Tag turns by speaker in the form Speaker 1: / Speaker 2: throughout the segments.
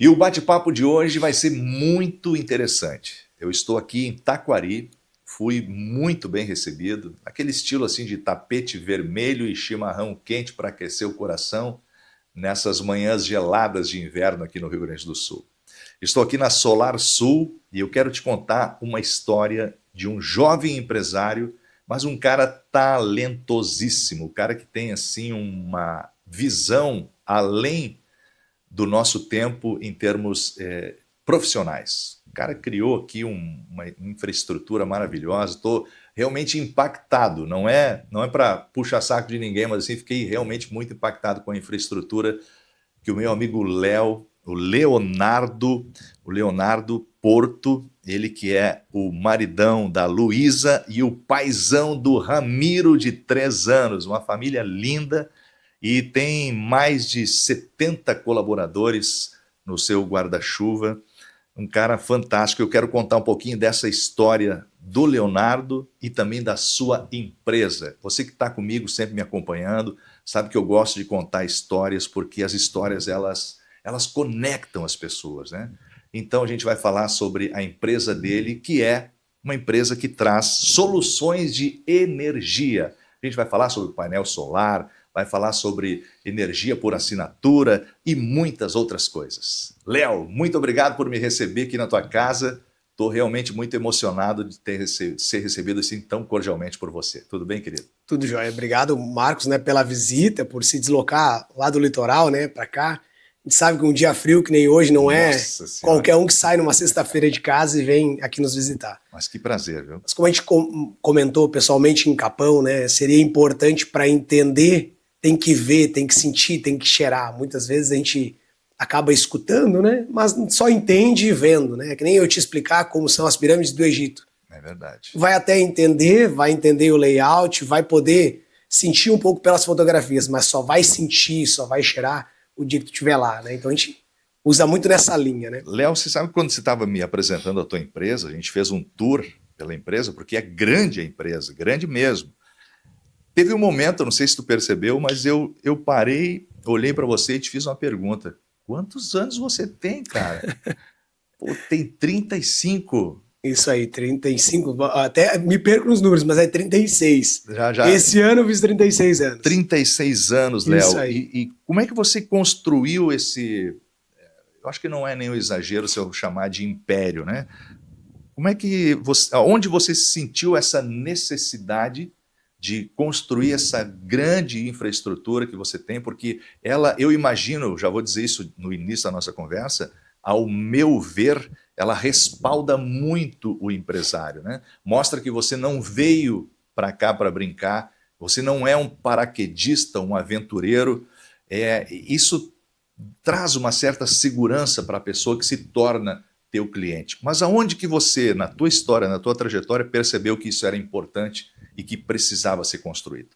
Speaker 1: E o bate-papo de hoje vai ser muito interessante. Eu estou aqui em Taquari, fui muito bem recebido, aquele estilo assim de tapete vermelho e chimarrão quente para aquecer o coração nessas manhãs geladas de inverno aqui no Rio Grande do Sul. Estou aqui na Solar Sul e eu quero te contar uma história de um jovem empresário, mas um cara talentosíssimo, um cara que tem assim uma visão além do nosso tempo em termos profissionais. O cara criou aqui uma infraestrutura maravilhosa, estou realmente impactado, não é para puxar saco de ninguém, mas assim, fiquei realmente muito impactado com a infraestrutura que o meu amigo Léo, o Leonardo Porto, ele que é o maridão da Luísa e o paizão do Ramiro de 3 anos, uma família linda, e tem mais de 70 colaboradores no seu guarda-chuva. Um cara fantástico. Eu quero contar um pouquinho dessa história do Leonardo e também da sua empresa. Você que está comigo, sempre me acompanhando, sabe que eu gosto de contar histórias, porque as histórias elas conectam as pessoas, né? Então a gente vai falar sobre a empresa dele, que é uma empresa que traz soluções de energia. A gente vai falar sobre painel solar, vai falar sobre energia por assinatura e muitas outras coisas. Léo, muito obrigado por me receber aqui na tua casa. Estou realmente muito emocionado de ser recebido assim tão cordialmente por você. Tudo bem, querido?
Speaker 2: Tudo jóia. Obrigado, Marcos, né, pela visita, por se deslocar lá do litoral, né, para cá. A gente sabe que um dia frio que nem hoje não é qualquer um que sai numa sexta-feira de casa e vem aqui nos visitar.
Speaker 1: Mas que prazer, viu?
Speaker 2: Mas como a gente comentou pessoalmente em Capão, né, seria importante para entender, tem que ver, tem que sentir, tem que cheirar. Muitas vezes a gente acaba escutando, né, mas só entende vendo, né? Que nem eu te explicar como são as pirâmides do Egito.
Speaker 1: É verdade.
Speaker 2: Vai até entender, vai entender o layout, vai poder sentir um pouco pelas fotografias, mas só vai sentir, só vai cheirar o dia que tu estiver lá, né? Então a gente usa muito nessa linha, né?
Speaker 1: Léo, você sabe que quando você estava me apresentando a tua empresa, a gente fez um tour pela empresa, porque é grande a empresa, grande mesmo. Teve um momento, não sei se tu percebeu, mas eu parei, olhei para você e te fiz uma pergunta. Quantos anos você tem, cara? Pô, tem 35.
Speaker 2: Isso aí, 35, até me perco nos números, mas é 36.
Speaker 1: Já.
Speaker 2: Esse ano eu fiz 36 anos.
Speaker 1: 36 anos, Léo.
Speaker 2: Isso aí.
Speaker 1: E como é que você construiu esse... Eu acho que não é nem um exagero se eu chamar de império, né? Como é que você... Onde você sentiu essa necessidade de construir essa grande infraestrutura que você tem? Porque ela, eu imagino, já vou dizer isso no início da nossa conversa, ao meu ver, ela respalda muito o empresário, né? Mostra que você não veio para cá para brincar, você não é um paraquedista, um aventureiro. Isso traz uma certa segurança para a pessoa que se torna teu cliente. Mas aonde que você, na tua história, na tua trajetória, percebeu que isso era importante e que precisava ser construído?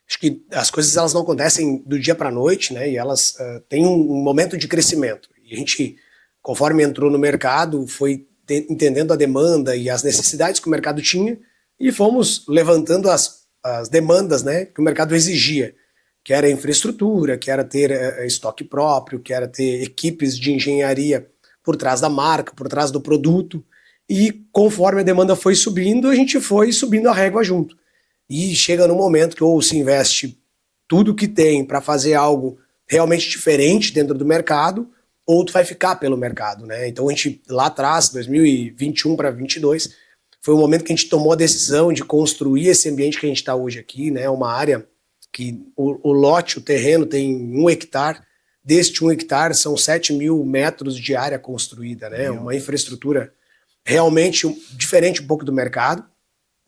Speaker 2: Acho que as coisas elas não acontecem do dia para a noite, né? E elas têm um momento de crescimento. E a gente, conforme entrou no mercado, foi entendendo a demanda e as necessidades que o mercado tinha e fomos levantando as demandas, né, que o mercado exigia, que era infraestrutura, que era ter estoque próprio, que era ter equipes de engenharia por trás da marca, por trás do produto. E conforme a demanda foi subindo, a gente foi subindo a régua junto. E chega no momento que ou se investe tudo que tem para fazer algo realmente diferente dentro do mercado, ou tu vai ficar pelo mercado, né? Então a gente, lá atrás, 2021 para 2022, foi o momento que a gente tomou a decisão de construir esse ambiente que a gente está hoje aqui, né? Uma área que o lote, o terreno tem 1 hectare, deste 1 hectare são 7.000 metros de área construída, né? Uma infraestrutura realmente diferente um pouco do mercado,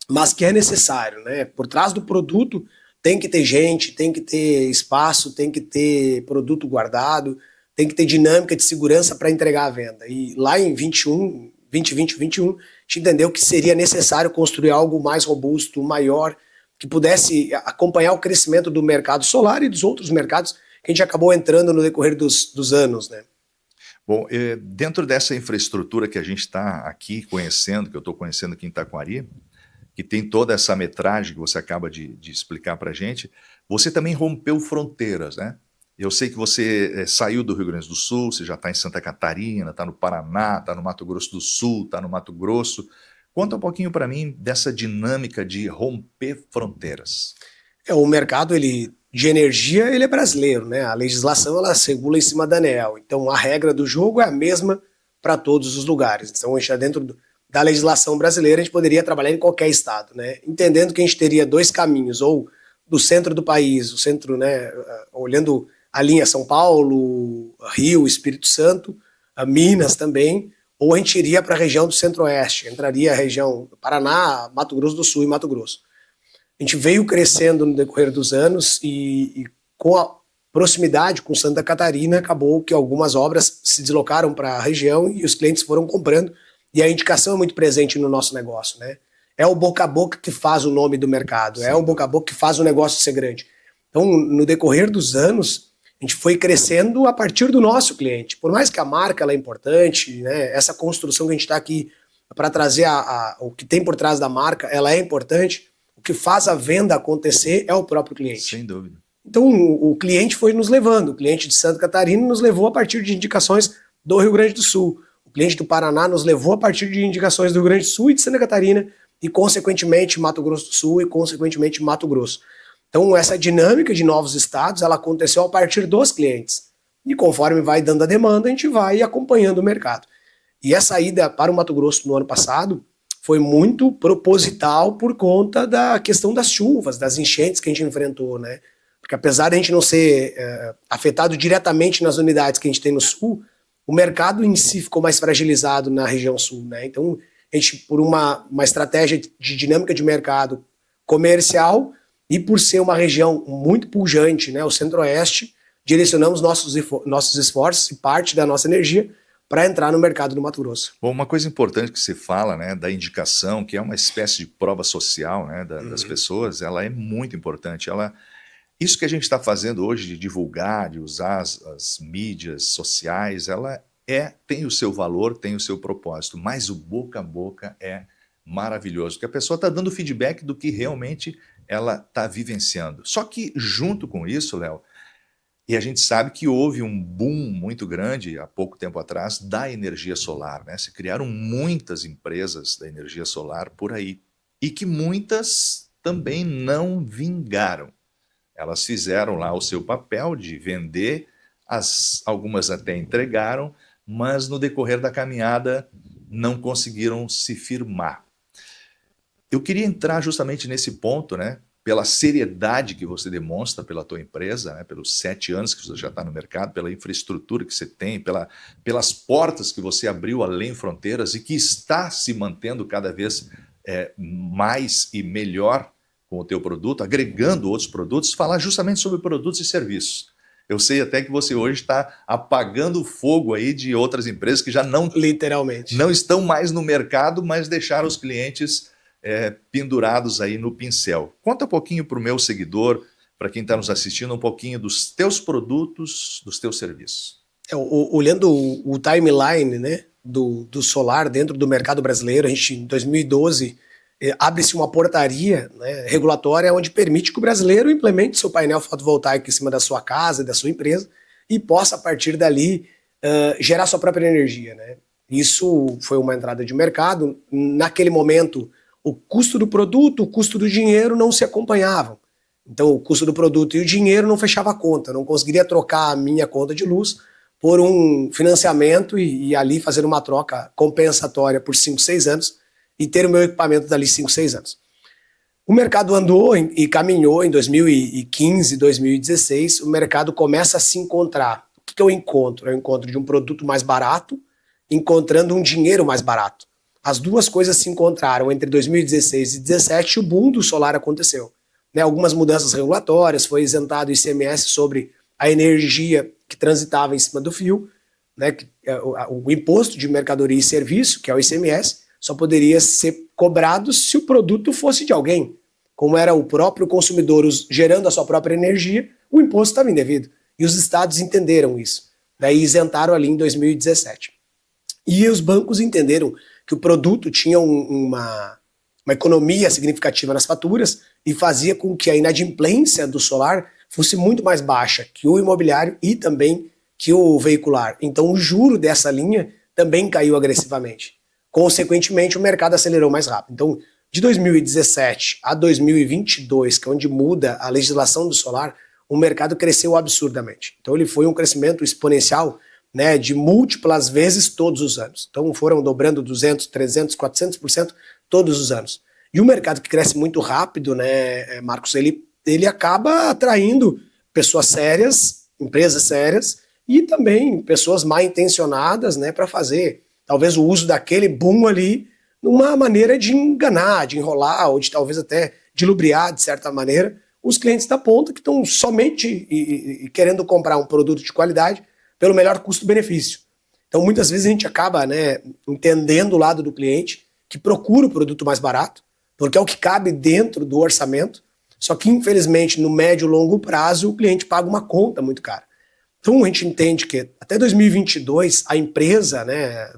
Speaker 2: mas que é necessário, né? Por trás do produto tem que ter gente, tem que ter espaço, tem que ter produto guardado, tem que ter dinâmica de segurança para entregar a venda. E lá em 2020, 2021, a gente entendeu que seria necessário construir algo mais robusto, maior, que pudesse acompanhar o crescimento do mercado solar e dos outros mercados que a gente acabou entrando no decorrer dos anos, né?
Speaker 1: Bom, dentro dessa infraestrutura que a gente está aqui conhecendo, que eu estou conhecendo aqui em Taquari, que tem toda essa metragem que você acaba de explicar para a gente, você também rompeu fronteiras, né? Eu sei que você saiu do Rio Grande do Sul, você já está em Santa Catarina, está no Paraná, está no Mato Grosso do Sul, está no Mato Grosso. Conta um pouquinho para mim dessa dinâmica de romper fronteiras.
Speaker 2: O mercado de energia ele é brasileiro, né? A legislação ela se regula em cima da ANEEL. Então a regra do jogo é a mesma para todos os lugares. Então a gente está dentro da legislação brasileira, a gente poderia trabalhar em qualquer estado, né? Entendendo que a gente teria dois caminhos, ou do centro do país, o centro, né, olhando a linha São Paulo, Rio, Espírito Santo, Minas também, ou a gente iria para a região do Centro-Oeste, entraria a região do Paraná, Mato Grosso do Sul e Mato Grosso. A gente veio crescendo no decorrer dos anos e com a proximidade com Santa Catarina, acabou que algumas obras se deslocaram para a região e os clientes foram comprando, e a indicação é muito presente no nosso negócio, né? É o boca a boca que faz o nome do mercado, é o boca a boca que faz o negócio ser grande. Então, no decorrer dos anos, a gente foi crescendo a partir do nosso cliente. Por mais que a marca ela é importante, né, essa construção que a gente está aqui para trazer o que tem por trás da marca, ela é importante, o que faz a venda acontecer é o próprio cliente.
Speaker 1: Sem dúvida.
Speaker 2: Então, o cliente foi nos levando, o cliente de Santa Catarina nos levou a partir de indicações do Rio Grande do Sul, o cliente do Paraná nos levou a partir de indicações do Rio Grande do Sul e de Santa Catarina, e consequentemente Mato Grosso do Sul e consequentemente Mato Grosso. Então essa dinâmica de novos estados, ela aconteceu a partir dos clientes. E conforme vai dando a demanda, a gente vai acompanhando o mercado. E essa ida para o Mato Grosso no ano passado foi muito proposital por conta da questão das chuvas, das enchentes que a gente enfrentou, né? Porque apesar de a gente não ser afetado diretamente nas unidades que a gente tem no sul, o mercado em si ficou mais fragilizado na região sul, né? Então a gente, por uma estratégia de dinâmica de mercado comercial e por ser uma região muito pujante, né, o Centro-Oeste, direcionamos nossos esforços e parte da nossa energia para entrar no mercado do Mato Grosso.
Speaker 1: Bom, uma coisa importante que se fala, né, da indicação, que é uma espécie de prova social, né, das pessoas, ela é muito importante. Isso que a gente está fazendo hoje de divulgar, de usar as mídias sociais, ela tem o seu valor, tem o seu propósito, mas o boca a boca é maravilhoso, porque a pessoa está dando feedback do que realmente ela está vivenciando. Só que junto com isso, Léo, e a gente sabe que houve um boom muito grande há pouco tempo atrás da energia solar, né? Se criaram muitas empresas da energia solar por aí, e que muitas também não vingaram. Elas fizeram lá o seu papel de vender, algumas até entregaram, mas no decorrer da caminhada não conseguiram se firmar. Eu queria entrar justamente nesse ponto, né, pela seriedade que você demonstra pela tua empresa, né, pelos 7 anos que você já está no mercado, pela infraestrutura que você tem, pelas portas que você abriu além fronteiras e que está se mantendo cada vez mais e melhor com o teu produto, agregando outros produtos, falar justamente sobre produtos e serviços. Eu sei até que você hoje está apagando o fogo aí de outras empresas que já
Speaker 2: literalmente
Speaker 1: não estão mais no mercado, mas deixaram os clientes pendurados aí no pincel. Conta um pouquinho para o meu seguidor, para quem está nos assistindo, um pouquinho dos teus produtos, dos teus serviços.
Speaker 2: Olhando o timeline, né, do solar dentro do mercado brasileiro, a gente em 2012 abre-se uma portaria, né, regulatória onde permite que o brasileiro implemente seu painel fotovoltaico em cima da sua casa, da sua empresa, e possa, a partir dali, gerar sua própria energia, né? Isso foi uma entrada de mercado. Naquele momento, o custo do produto, o custo do dinheiro não se acompanhavam. Então, o custo do produto e o dinheiro não fechava a conta. Eu não conseguiria trocar a minha conta de luz por um financiamento e ali fazer uma troca compensatória por 5, 6 anos, e ter o meu equipamento dali 5, 6 anos. O mercado andou e caminhou em 2015, 2016, o mercado começa a se encontrar. O que eu encontro? Eu encontro de um produto mais barato, encontrando um dinheiro mais barato. As duas coisas se encontraram entre 2016 e 2017 e o boom do solar aconteceu. Né, algumas mudanças regulatórias, foi isentado o ICMS sobre a energia que transitava em cima do fio, né, o imposto de mercadoria e serviço, que é o ICMS, só poderia ser cobrado se o produto fosse de alguém. Como era o próprio consumidor gerando a sua própria energia, o imposto estava indevido. E os estados entenderam isso. Daí isentaram ali em 2017. E os bancos entenderam que o produto tinha uma economia significativa nas faturas e fazia com que a inadimplência do solar fosse muito mais baixa que o imobiliário e também que o veicular. Então o juro dessa linha também caiu agressivamente. Consequentemente, o mercado acelerou mais rápido. Então, de 2017 a 2022, que é onde muda a legislação do solar, o mercado cresceu absurdamente. Então ele foi um crescimento exponencial, né, de múltiplas vezes todos os anos. Então foram dobrando 200, 300, 400% todos os anos. E o mercado que cresce muito rápido, né, Marcos, ele acaba atraindo pessoas sérias, empresas sérias e também pessoas mal intencionadas, né, para fazer talvez o uso daquele boom ali numa maneira de enganar, de enrolar ou de talvez até de lubriar, de certa maneira, os clientes da ponta que estão somente querendo comprar um produto de qualidade pelo melhor custo-benefício. Então, muitas vezes a gente acaba, né, entendendo o lado do cliente que procura o produto mais barato, porque é o que cabe dentro do orçamento, só que, infelizmente, no médio e longo prazo, o cliente paga uma conta muito cara. Então, a gente entende que até 2022, a empresa, né,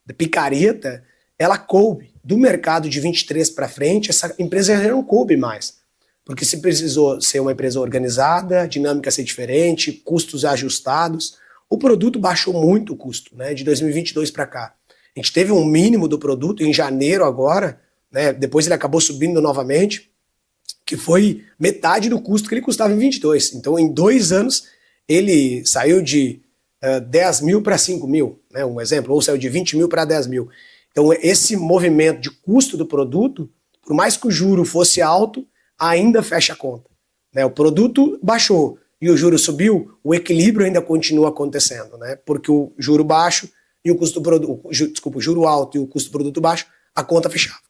Speaker 2: da picareta, ela coube. Do mercado de 23 para frente, essa empresa já não coube mais. Porque se precisou ser uma empresa organizada, a dinâmica ser diferente, custos ajustados, o produto baixou muito o custo, né, de 2022 para cá. A gente teve um mínimo do produto em janeiro agora, né, depois ele acabou subindo novamente, que foi metade do custo que ele custava em 22. Então, em 2 anos, ele saiu de 10 mil para 5 mil, né, um exemplo, ou saiu de 20 mil para 10 mil. Então, esse movimento de custo do produto, por mais que o juro fosse alto, ainda fecha a conta. Né? O produto baixou e o juro subiu, o equilíbrio ainda continua acontecendo, né? Porque o juro baixo e o custo do produto, o juro alto e o custo do produto baixo, a conta fechava.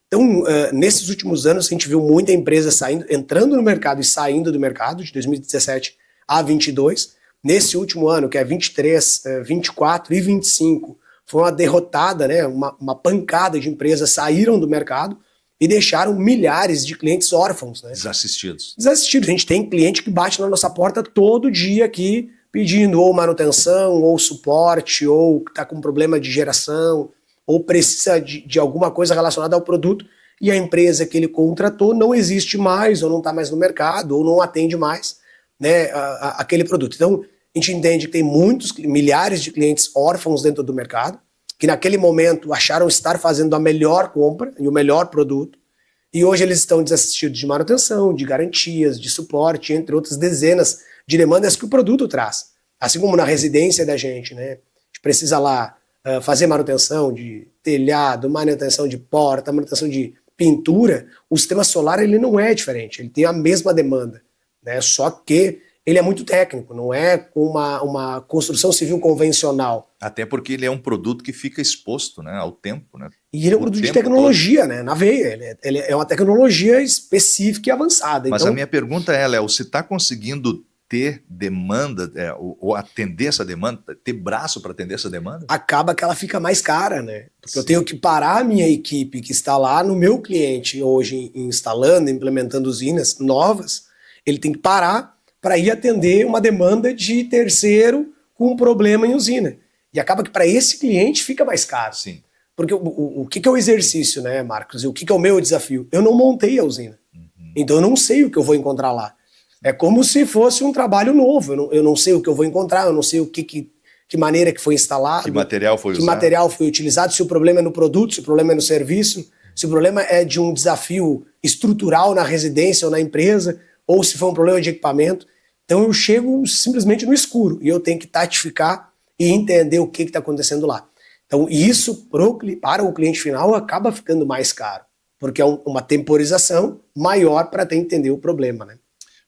Speaker 2: Então, nesses últimos anos, a gente viu muita empresa entrando no mercado e saindo do mercado, de 2017 a 22. Nesse último ano, que é 23, 24 e 25, foi uma derrotada, né? Uma pancada de empresas saíram do mercado e deixaram milhares de clientes órfãos. Né?
Speaker 1: Desassistidos.
Speaker 2: Desassistidos. A gente tem cliente que bate na nossa porta todo dia aqui, pedindo ou manutenção, ou suporte, ou está com problema de geração, ou precisa de alguma coisa relacionada ao produto, e a empresa que ele contratou não existe mais, ou não está mais no mercado, ou não atende mais, né, aquele produto. Então, a gente entende que tem milhares de clientes órfãos dentro do mercado, que naquele momento acharam estar fazendo a melhor compra e o melhor produto, e hoje eles estão desassistidos de manutenção, de garantias, de suporte, entre outras dezenas de demandas que o produto traz. Assim como na residência da gente, né? A gente precisa lá fazer manutenção de telhado, manutenção de porta, manutenção de pintura, o sistema solar ele não é diferente, ele tem a mesma demanda, né? Só que ele é muito técnico, não é uma construção civil convencional.
Speaker 1: Até porque ele é um produto que fica exposto, né, ao tempo. Né?
Speaker 2: E ele é um produto de tecnologia, né, na veia. Ele é uma tecnologia específica e avançada.
Speaker 1: Mas
Speaker 2: então,
Speaker 1: a minha pergunta é, Léo, você está conseguindo ter demanda, ou atender essa demanda, ter braço para atender essa demanda?
Speaker 2: Acaba que ela fica mais cara, né? Porque eu tenho que parar a minha equipe que está lá no meu cliente hoje instalando, implementando usinas novas, ele tem que parar para ir atender uma demanda de terceiro com um problema em usina. E acaba que para esse cliente fica mais caro.
Speaker 1: Sim.
Speaker 2: Porque o que é o exercício, né, Marcos? E o que é o meu desafio? Eu não montei a usina. Então eu não sei o que eu vou encontrar lá. É como se fosse um trabalho novo. Eu não sei o que eu vou encontrar, eu não sei que maneira que foi instalado.
Speaker 1: Que material foi usado.
Speaker 2: Que material foi utilizado, se o problema é no produto, se o problema é no serviço, se o problema é de um desafio estrutural na residência ou na empresa, ou se foi um problema de equipamento. Então eu chego simplesmente no escuro e eu tenho que tatificar e entender o que está acontecendo lá. Então isso para o cliente final acaba ficando mais caro, porque é uma temporização maior para entender o problema. Né?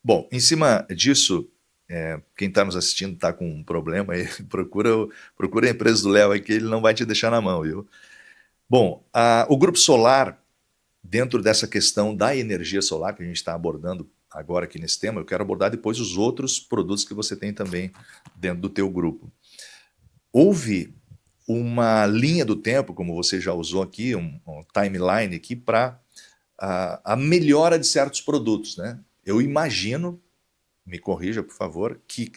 Speaker 1: Bom, em cima disso, quem está nos assistindo está com um problema, aí, procura a empresa do Léo aí que ele não vai te deixar na mão, viu? Bom, o Grupo Solar, dentro dessa questão da energia solar que a gente está abordando agora aqui nesse tema, eu quero abordar depois os outros produtos que você tem também dentro do teu grupo. Houve uma linha do tempo, como você já usou aqui, um timeline aqui, para a melhora de certos produtos, né? Eu imagino, me corrija por favor, que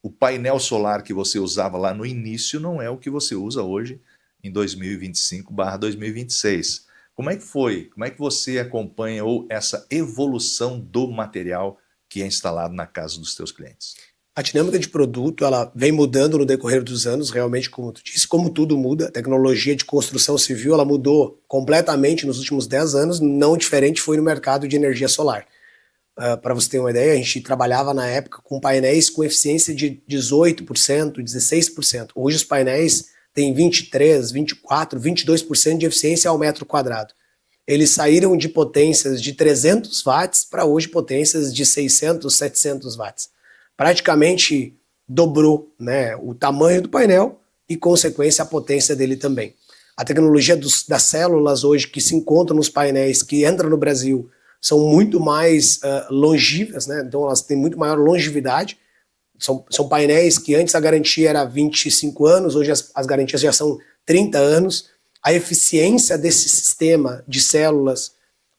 Speaker 1: o painel solar que você usava lá no início não é o que você usa hoje em 2025/2026. Como é que foi? Como é que você acompanhou essa evolução do material que é instalado na casa dos teus clientes?
Speaker 2: A dinâmica de produto, ela vem mudando no decorrer dos anos, realmente, como tu disse, como tudo muda. A tecnologia de construção civil, ela mudou completamente nos últimos 10 anos, não diferente foi no mercado de energia solar. Para você ter uma ideia, a gente trabalhava na época com painéis com eficiência de 18%, 16%. Hoje os painéis têm 23%, 24%, 22% de eficiência ao metro quadrado. Eles saíram de potências de 300 watts para hoje potências de 600, 700 watts. Praticamente dobrou, né, o tamanho do painel e, consequência, a potência dele também. A tecnologia das células hoje que se encontram nos painéis que entram no Brasil são muito mais longívas, né? Então elas têm muito maior longevidade. São painéis que antes a garantia era 25 anos, hoje as garantias já são 30 anos. A eficiência desse sistema de células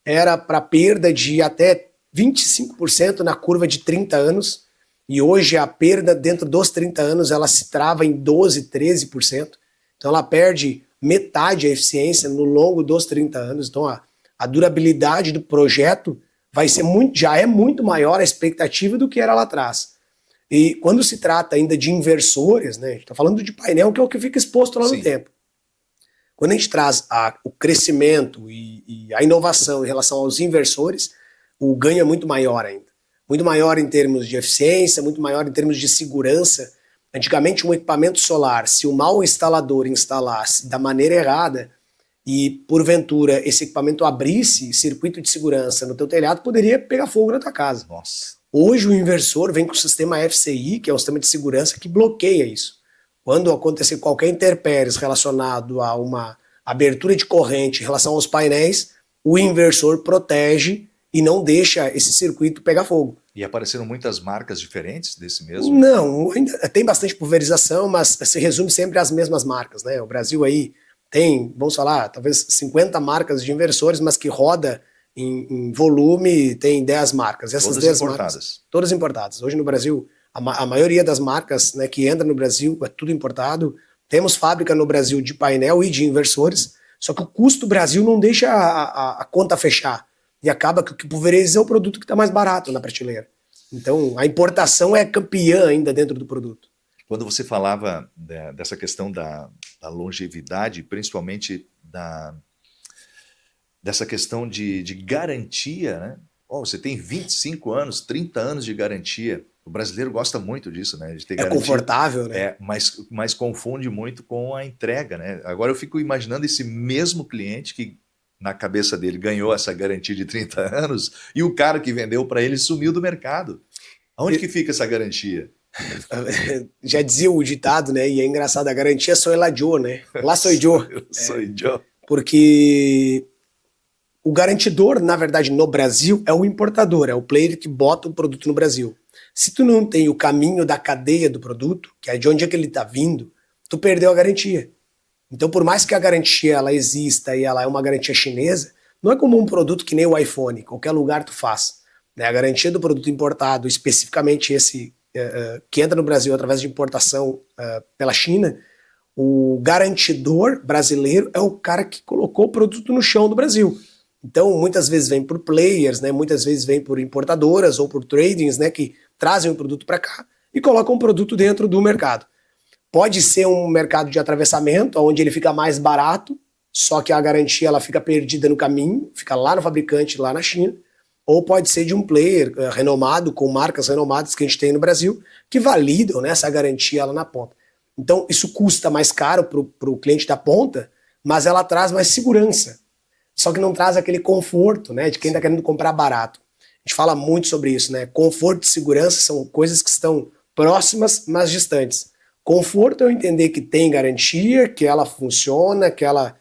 Speaker 2: era para perda de até 25% na curva de 30 anos, e hoje a perda dentro dos 30 anos ela se trava em 12%, 13%. Então ela perde metade a eficiência no longo dos 30 anos. Então a durabilidade do projeto já é muito maior a expectativa do que era lá atrás. E quando se trata ainda de inversores, né, a gente está falando de painel que é o que fica exposto lá no tempo. Quando a gente traz o crescimento e a inovação em relação aos inversores, o ganho é muito maior ainda. Muito maior em termos de eficiência, muito maior em termos de segurança. Antigamente, um equipamento solar, se o mau instalador instalasse da maneira errada e, porventura, esse equipamento abrisse circuito de segurança no teu telhado, poderia pegar fogo na tua casa.
Speaker 1: Nossa.
Speaker 2: Hoje o inversor vem com o sistema FCI, que é um sistema de segurança que bloqueia isso. Quando acontecer qualquer intempéries relacionado a uma abertura de corrente em relação aos painéis, o inversor protege e não deixa esse circuito pegar fogo.
Speaker 1: E apareceram muitas marcas diferentes desse mesmo?
Speaker 2: Não, ainda tem bastante pulverização, mas se resume sempre às mesmas marcas, né? O Brasil aí tem, vamos falar, talvez 50 marcas de inversores, mas que roda em volume tem 10 marcas. Essas
Speaker 1: todas
Speaker 2: 10
Speaker 1: importadas?
Speaker 2: Marcas, todas importadas. Hoje no Brasil, a maioria das marcas, né, que entra no Brasil é tudo importado. Temos fábrica no Brasil de painel e de inversores, só que o custo do Brasil não deixa a conta fechar. E acaba que o que pulveriza é o produto que está mais barato na prateleira. Então, a importação é campeã ainda dentro do produto.
Speaker 1: Quando você falava dessa questão da longevidade, principalmente dessa questão de garantia, né? Oh, você tem 25 anos, 30 anos de garantia. O brasileiro gosta muito disso, né? De ter garantia.
Speaker 2: Confortável, né?
Speaker 1: Mas confunde muito com a entrega, né? Agora eu fico imaginando esse mesmo cliente que na cabeça dele ganhou essa garantia de 30 anos e o cara que vendeu para ele sumiu do mercado. Aonde que fica essa garantia?
Speaker 2: Já dizia o ditado, né? E é engraçado, a garantia sou ela yo, né? Lá sou yo.
Speaker 1: Sou yo.
Speaker 2: Porque o garantidor, na verdade, no Brasil, é o importador, é o player que bota o produto no Brasil. Se tu não tem o caminho da cadeia do produto, que é de onde é que ele está vindo, tu perdeu a garantia. Então, por mais que a garantia ela exista e ela é uma garantia chinesa, não é como um produto que nem o iPhone, qualquer lugar tu faz. A garantia do produto importado, especificamente esse que entra no Brasil através de importação pela China, o garantidor brasileiro é o cara que colocou o produto no chão do Brasil. Então, muitas vezes vem por players, né? Muitas vezes vem por importadoras ou por tradings, né? Que trazem o produto para cá e colocam o produto dentro do mercado. Pode ser um mercado de atravessamento, onde ele fica mais barato, só que a garantia ela fica perdida no caminho, fica lá no fabricante, lá na China. Ou pode ser de um player renomado, com marcas renomadas que a gente tem no Brasil, que validam, né, essa garantia lá na ponta. Então, isso custa mais caro para o cliente da ponta, mas ela traz mais segurança. Só que não traz aquele conforto, né, de quem está querendo comprar barato. A gente fala muito sobre isso, né? Conforto e segurança são coisas que estão próximas, mas distantes. Conforto é eu entender que tem garantia, que ela funciona, que ela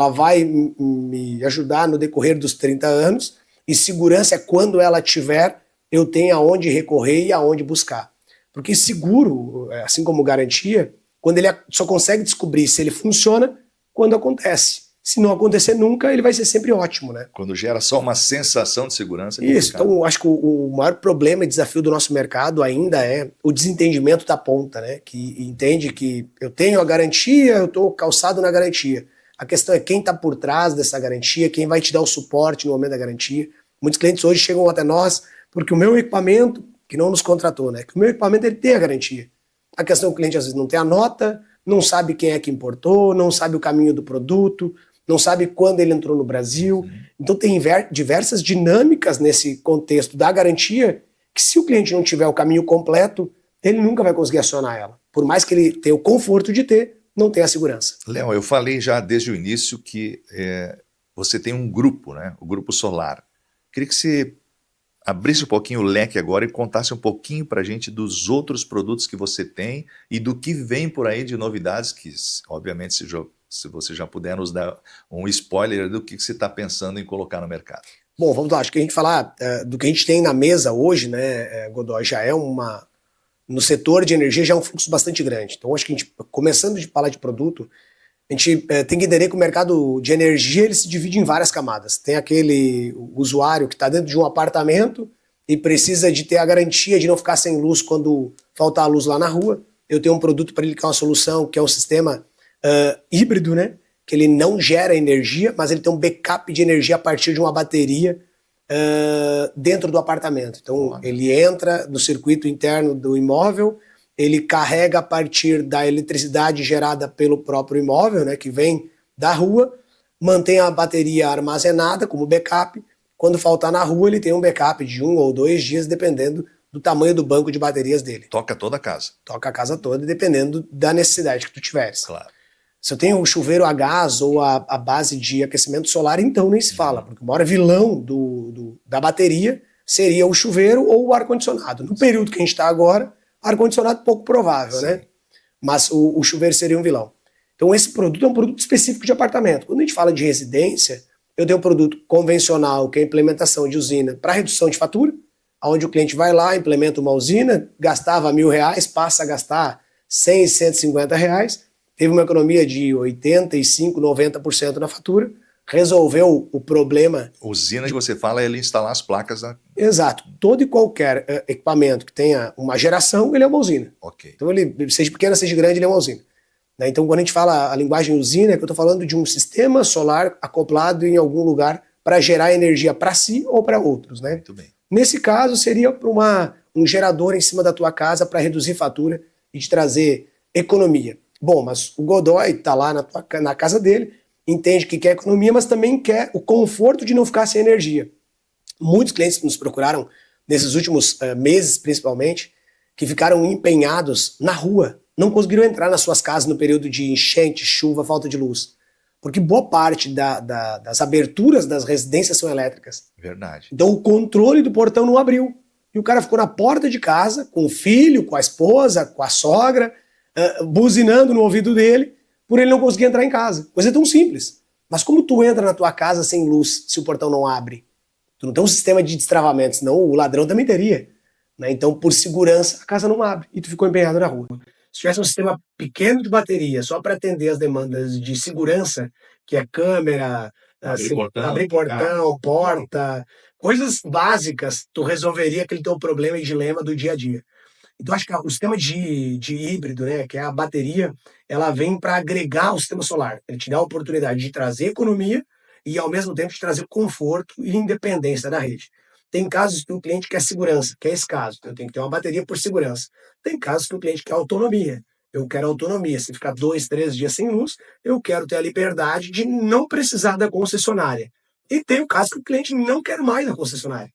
Speaker 2: vai me ajudar no decorrer dos 30 anos, e segurança é quando ela tiver, eu tenho aonde recorrer e aonde buscar. Porque seguro, assim como garantia, quando ele só consegue descobrir se ele funciona quando acontece. Se não acontecer nunca, ele vai ser sempre ótimo, né?
Speaker 1: Quando gera só uma sensação de segurança.
Speaker 2: Isso, então acho que o maior problema e desafio do nosso mercado ainda é o desentendimento da ponta, né? Que entende que eu tenho a garantia, eu estou calçado na garantia. A questão é quem está por trás dessa garantia, quem vai te dar o suporte no momento da garantia. Muitos clientes hoje chegam até nós Porque o meu equipamento, que não nos contratou, né? Que o meu equipamento ele tem a garantia. A questão é que o cliente às vezes não tem a nota, não sabe quem é que importou, não sabe o caminho do produto, não sabe quando ele entrou no Brasil. Então tem diversas dinâmicas nesse contexto da garantia que se o cliente não tiver o caminho completo, ele nunca vai conseguir acionar ela. Por mais que ele tenha o conforto de ter, não tem a segurança.
Speaker 1: Léo, eu falei já desde o início que você tem um grupo, né? O Grupo Solar. Queria que você abrisse um pouquinho o leque agora e contasse um pouquinho para a gente dos outros produtos que você tem e do que vem por aí de novidades que, obviamente, se você já puder nos dar um spoiler do que você está pensando em colocar no mercado.
Speaker 2: Bom, vamos lá, acho que a gente falar do que a gente tem na mesa hoje, né, Godoy, já é no setor de energia já é um fluxo bastante grande. Então, acho que a gente, começando de falar de produto, a gente tem que entender que o mercado de energia ele se divide em várias camadas. Tem aquele usuário que está dentro de um apartamento e precisa de ter a garantia de não ficar sem luz quando faltar a luz lá na rua. Eu tenho um produto para ele que é uma solução, que é um sistema híbrido, né? Que ele não gera energia, mas ele tem um backup de energia a partir de uma bateria dentro do apartamento. Então, ele entra no circuito interno do imóvel, ele carrega a partir da eletricidade gerada pelo próprio imóvel, né, que vem da rua, mantém a bateria armazenada como backup. Quando faltar na rua, ele tem um backup de 1 ou 2 dias, dependendo do tamanho do banco de baterias dele.
Speaker 1: Toca toda a casa.
Speaker 2: Toca a casa toda, dependendo da necessidade que tu tiveres.
Speaker 1: Claro.
Speaker 2: Se eu tenho o chuveiro a gás ou a base de aquecimento solar, então nem se fala, porque o maior vilão da bateria seria o chuveiro ou o ar-condicionado. No período que a gente está agora, ar-condicionado pouco provável, né? Mas o chuveiro seria um vilão. Então esse produto é um produto específico de apartamento. Quando a gente fala de residência, eu tenho um produto convencional, que é a implementação de usina para redução de fatura, onde o cliente vai lá, implementa uma usina, gastava R$1.000, passa a gastar 100, R$150, teve uma economia de 85%, 90% na fatura, resolveu o problema.
Speaker 1: Usina que você fala é ele instalar as placas.
Speaker 2: Exato. Todo e qualquer equipamento que tenha uma geração, ele é uma usina.
Speaker 1: Okay.
Speaker 2: Então, ele, seja pequeno, seja grande, ele é uma usina. Então, quando a gente fala a linguagem usina, é que eu estou falando de um sistema solar acoplado em algum lugar para gerar energia para si ou para outros. Né?
Speaker 1: Muito bem.
Speaker 2: Nesse caso, seria para um gerador em cima da tua casa para reduzir fatura e te trazer economia. Bom, mas o Godoy está lá na casa dele, entende que quer economia, mas também quer o conforto de não ficar sem energia. Muitos clientes nos procuraram, nesses últimos meses principalmente, que ficaram empenhados na rua, não conseguiram entrar nas suas casas no período de enchente, chuva, falta de luz. Porque boa parte das aberturas das residências são elétricas.
Speaker 1: Verdade.
Speaker 2: Então o controle do portão não abriu. E o cara ficou na porta de casa, com o filho, com a esposa, com a sogra, buzinando no ouvido dele, por ele não conseguir entrar em casa. Coisa tão simples. Mas como tu entra na tua casa sem luz, se o portão não abre? Tu não tem um sistema de destravamento, senão o ladrão também teria. Né? Então, por segurança, a casa não abre e tu ficou empenhado na rua. Se tivesse um sistema pequeno de bateria, só para atender as demandas de segurança, que é câmera, abrir portão, porta, coisas básicas, tu resolveria aquele teu problema e dilema do dia a dia. Então, acho que o sistema de híbrido, né, que é a bateria, ela vem para agregar o sistema solar. Ele te dá a oportunidade de trazer economia e, ao mesmo tempo, de trazer conforto e independência da rede. Tem casos que o cliente quer segurança, que é esse caso. Então, eu tenho que ter uma bateria por segurança. Tem casos que o cliente quer autonomia. Eu quero autonomia. Se ficar 2, 3 dias sem luz, eu quero ter a liberdade de não precisar da concessionária. E tem o caso que o cliente não quer mais a concessionária.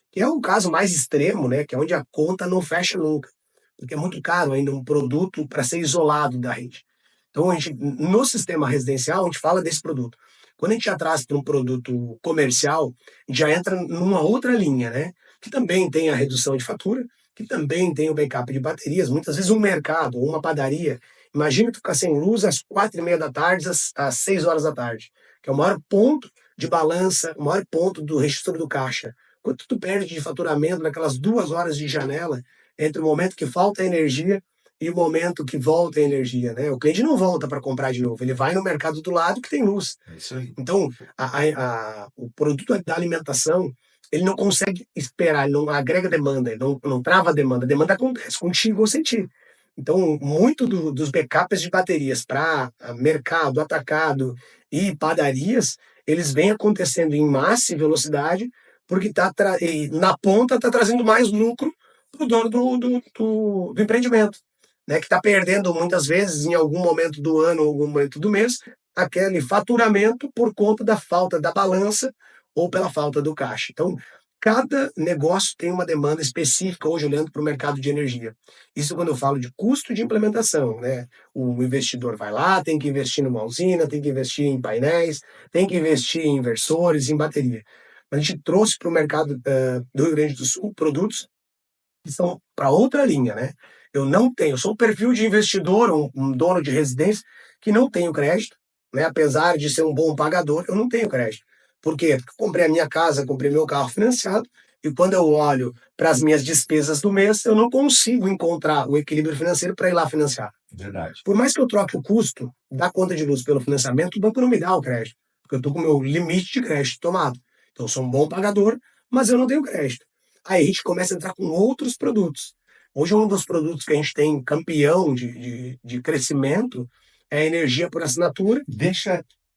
Speaker 2: Que é o caso mais extremo, né, que é onde a conta não fecha nunca, porque é muito caro ainda um produto para ser isolado da rede. Então, no sistema residencial, a gente fala desse produto. Quando a gente já traz para um produto comercial, a gente já entra numa outra linha, né, que também tem a redução de fatura, que também tem o backup de baterias. Muitas vezes um mercado ou uma padaria, imagina tu ficar sem luz às 4h30 da tarde, às 6 horas da tarde, que é o maior ponto de balança, o maior ponto do registro do caixa. Quanto tu perde de faturamento naquelas 2 horas de janela entre o momento que falta energia e o momento que volta a energia, né? O cliente não volta para comprar de novo, ele vai no mercado do lado que tem luz.
Speaker 1: Isso aí.
Speaker 2: Então, o produto da alimentação, ele não consegue esperar, ele não agrega demanda, ele não trava a demanda acontece contigo ou sem ti. Então, muito dos backups de baterias para mercado, atacado e padarias, eles vêm acontecendo em massa e velocidade, porque na ponta está trazendo mais lucro para o dono do empreendimento, né, que está perdendo muitas vezes, em algum momento do ano ou algum momento do mês, aquele faturamento por conta da falta da balança ou pela falta do caixa. Então, cada negócio tem uma demanda específica hoje, olhando para o mercado de energia. Isso quando eu falo de custo de implementação, né? O investidor vai lá, tem que investir numa usina, tem que investir em painéis, tem que investir em inversores, em bateria. A gente trouxe para o mercado do Rio Grande do Sul produtos que são para outra linha, né? Eu sou um perfil de investidor, um dono de residência que não tenho crédito, né? Apesar de ser um bom pagador, eu não tenho crédito. Por quê? Porque eu comprei a minha casa, comprei meu carro financiado, e quando eu olho para as minhas despesas do mês, eu não consigo encontrar o equilíbrio financeiro para ir lá financiar.
Speaker 1: Verdade.
Speaker 2: Por mais que eu troque o custo da conta de luz pelo financiamento, o banco não me dá o crédito, porque eu estou com o meu limite de crédito tomado. Então, eu sou um bom pagador, mas eu não tenho crédito. Aí a gente começa a entrar com outros produtos. Hoje, um dos produtos que a gente tem campeão de crescimento é a energia por assinatura.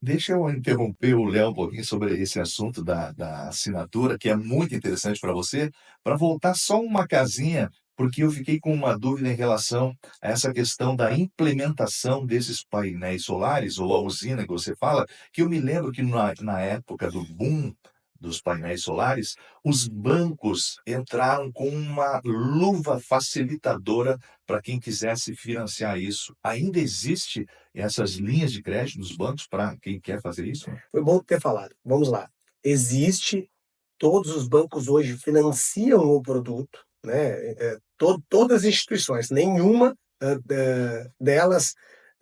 Speaker 1: Deixa eu interromper o Léo um pouquinho sobre esse assunto da assinatura, que é muito interessante para você, para voltar só uma casinha, porque eu fiquei com uma dúvida em relação a essa questão da implementação desses painéis solares, ou a usina que você fala, que eu me lembro que na época do boom dos painéis solares, os bancos entraram com uma luva facilitadora para quem quisesse financiar isso. Ainda existe essas linhas de crédito dos bancos para quem quer fazer isso?
Speaker 2: Foi bom ter falado. Vamos lá. Existe, todos os bancos hoje financiam o produto, né? Todas as instituições, nenhuma delas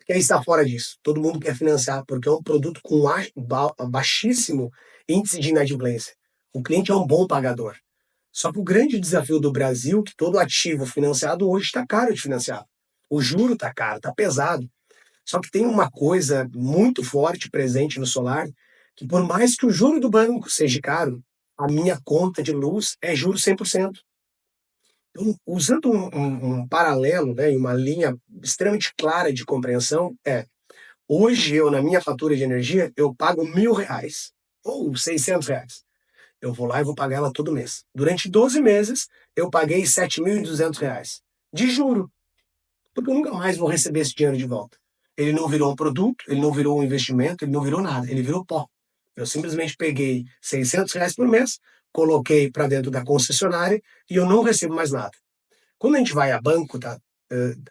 Speaker 2: quer estar fora disso. Todo mundo quer financiar, porque é um produto com baixíssimo índice de inadimplência. O cliente é um bom pagador. Só que o grande desafio do Brasil, que todo ativo financiado hoje está caro de financiar. O juro está caro, está pesado. Só que tem uma coisa muito forte presente no solar, que por mais que o juro do banco seja caro, a minha conta de luz é juro 100%. Então, usando um paralelo, né, e uma linha extremamente clara de compreensão, hoje eu, na minha fatura de energia, eu pago R$ 1.000 ou R$ 600. Eu vou lá e vou pagar ela todo mês. Durante 12 meses, eu paguei R$ 7.200 de juro, porque eu nunca mais vou receber esse dinheiro de volta. Ele não virou um produto, ele não virou um investimento, ele não virou nada, ele virou pó. Eu simplesmente peguei R$ 600 por mês, coloquei para dentro da concessionária e eu não recebo mais nada. Quando a gente vai a banco, tá,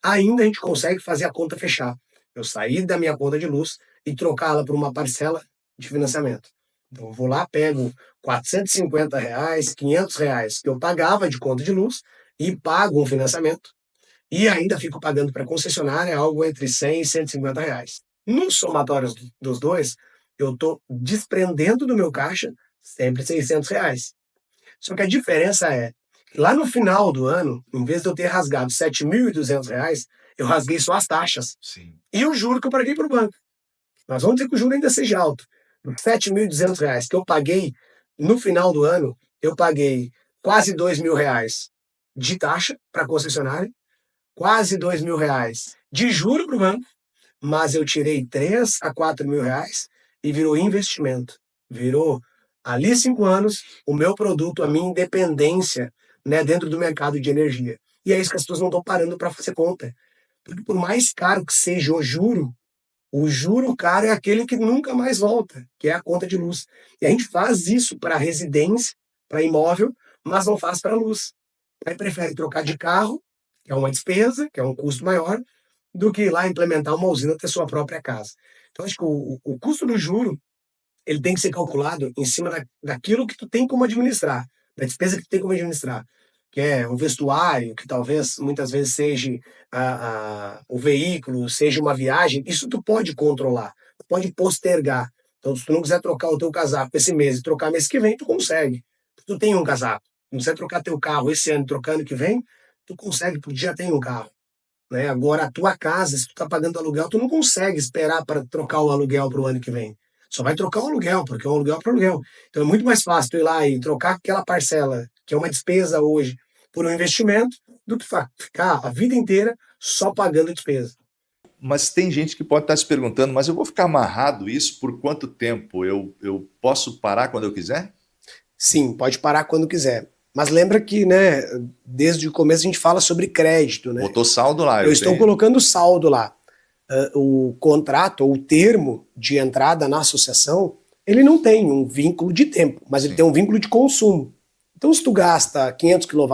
Speaker 2: ainda a gente consegue fazer a conta fechar. Eu sair da minha conta de luz e trocá-la por uma parcela de financiamento. Então eu vou lá, pego R$ 450, R$ 500 que eu pagava de conta de luz e pago um financiamento e ainda fico pagando para a concessionária algo entre R$ 100 e R$ 150. Nos somatórios dos dois, eu estou desprendendo do meu caixa sempre R$ 600. Só que a diferença é que lá no final do ano, em vez de eu ter rasgado R$ 7.200, eu rasguei só as taxas.
Speaker 1: Sim.
Speaker 2: E o juro que eu paguei para o banco. Nós vamos dizer que o juro ainda seja alto. R$ 7.200 que eu paguei no final do ano, eu paguei quase R$ 2.000 de taxa para a concessionária, quase R$ 2.000 de juro para o banco, mas eu tirei R$ 3.000 a R$ 4.000 e virou investimento. Virou, ali 5 anos, o meu produto, a minha independência, né, dentro do mercado de energia. E é isso que as pessoas não estão parando para fazer conta. Porque por mais caro que seja o juro caro é aquele que nunca mais volta, que é a conta de luz. E a gente faz isso para residência, para imóvel, mas não faz para luz. Aí prefere trocar de carro, que é uma despesa, que é um custo maior, do que ir lá implementar uma usina ter sua própria casa. Então, acho que o custo do juro ele tem que ser calculado em cima daquilo que tu tem como administrar, da despesa que tu tem como administrar, que é o vestuário, que talvez muitas vezes seja o veículo, seja uma viagem, isso tu pode controlar, tu pode postergar. Então, se tu não quiser trocar o teu casaco esse mês e trocar mês que vem, tu consegue. Tu tem um casaco. Não precisa trocar teu carro esse ano, trocando que vem, tu consegue, porque já tem um carro. Né? Agora, a tua casa, se tu está pagando aluguel, tu não consegue esperar para trocar o aluguel para o ano que vem. Só vai trocar o aluguel, porque é um aluguel para aluguel. Então é muito mais fácil tu ir lá e trocar aquela parcela, que é uma despesa hoje, por um investimento, do que ficar a vida inteira só pagando despesa.
Speaker 1: Mas tem gente que pode estar se perguntando, mas eu vou ficar amarrado isso por quanto tempo? Eu posso parar quando eu quiser?
Speaker 2: Sim, pode parar quando quiser. Mas lembra que, né, desde o começo a gente fala sobre crédito, né?
Speaker 1: Botou saldo lá.
Speaker 2: Eu estou colocando saldo lá. O contrato, ou o termo de entrada na associação, ele não tem um vínculo de tempo, mas ele tem um vínculo de consumo. Então, se tu gasta 500 kWh,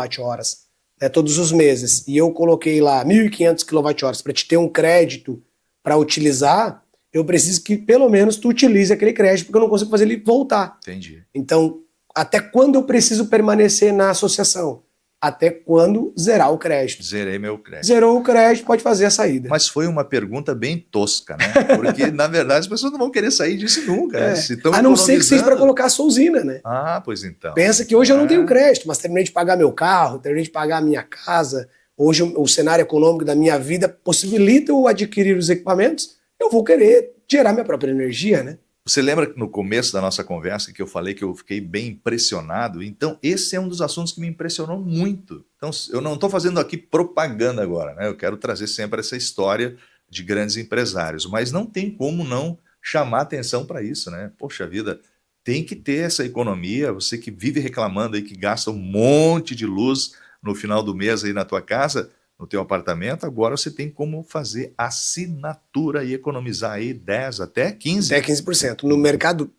Speaker 2: né, todos os meses, e eu coloquei lá 1.500 kWh para te ter um crédito para utilizar, eu preciso que pelo menos tu utilize aquele crédito, porque eu não consigo fazer ele voltar.
Speaker 1: Entendi.
Speaker 2: Então, até quando eu preciso permanecer na associação? Até quando zerar o crédito.
Speaker 1: Zerei meu crédito.
Speaker 2: Zerou o crédito, pode fazer a saída.
Speaker 1: Mas foi uma pergunta bem tosca, né? Porque, na verdade, as pessoas não vão querer sair disso nunca. Né? Se
Speaker 2: a não ser que seja para colocar a sua usina, né?
Speaker 1: Ah, pois então.
Speaker 2: Pensa que hoje eu não tenho crédito, mas terminei de pagar meu carro, terminei de pagar a minha casa. Hoje o cenário econômico da minha vida possibilita eu adquirir os equipamentos. Eu vou querer gerar minha própria energia, né?
Speaker 1: Você lembra que no começo da nossa conversa que eu falei que eu fiquei bem impressionado? Então, esse é um dos assuntos que me impressionou muito. Então, eu não estou fazendo aqui propaganda agora, né? Eu quero trazer sempre essa história de grandes empresários, mas não tem como não chamar atenção para isso, né? Poxa vida, tem que ter essa economia. Você que vive reclamando aí que gasta um monte de luz no final do mês aí na tua casa, no teu apartamento, agora você tem como fazer assinatura e economizar aí 10 até 15%.
Speaker 2: Até 15%. No mercado